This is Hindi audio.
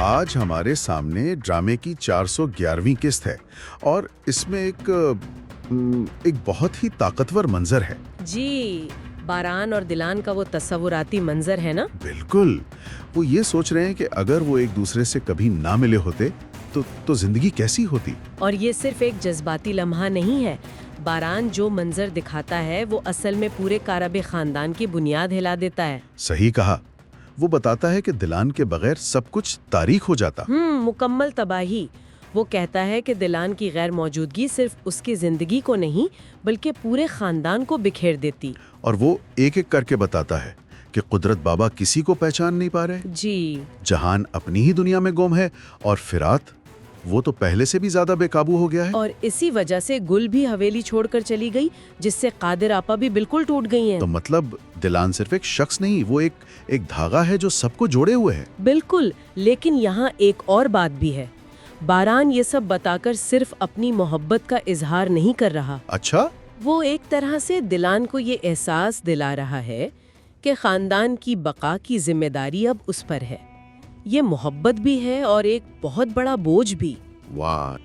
आज हमारे सामने ड्रामे की 411वीं किस्त है और इसमें एक बहुत ही ताकतवर मंजर है। जी, बारान और दिलान का वो तस्वुराती मंजर है ना। बिल्कुल। वो ये सोच रहे हैं कि अगर वो एक दूसरे से कभी ना मिले होते तो जिंदगी कैसी होती। और ये सिर्फ एक जज्बाती लम्हा नहीं है। बारान जो मंजर दिखाता है वो असल में पूरे कारबे खानदान की बुनियाद हिला देता है। सही कहा। वो बताता है कि दिलान के बगैर सब कुछ तारीख हो जाता। मुकम्मल तबाही। वो कहता है कि दिलान की गैर मौजूदगी सिर्फ उसकी जिंदगी को नहीं बल्कि पूरे खानदान को बिखेर देती। और वो एक एक करके बताता है कि कुदरत बाबा किसी को पहचान नहीं पा रहे। जी। जहान अपनी ही दुनिया में गुम है और फिरात वो तो पहले से भी ज्यादा बेकाबू हो गया है। और इसी वजह से गुल भी हवेली छोड़कर चली गई, जिससे कादिर आपा भी बिल्कुल टूट गई हैं। तो मतलब दिलान सिर्फ एक शख्स नहीं, वो एक धागा है जो सबको जोड़े हुए है। बिल्कुल, लेकिन यहाँ एक और बात भी है। बारान ये सब बताकर सिर्फ अपनी मोहब्बत का इजहार नहीं कर रहा। अच्छा? वो एक तरह से दिलान को ये एहसास दिला रहा है कि खानदान की बका की जिम्मेदारी अब उस पर है। ये मोहब्बत भी है और एक बहुत बड़ा बोझ भी। वाह,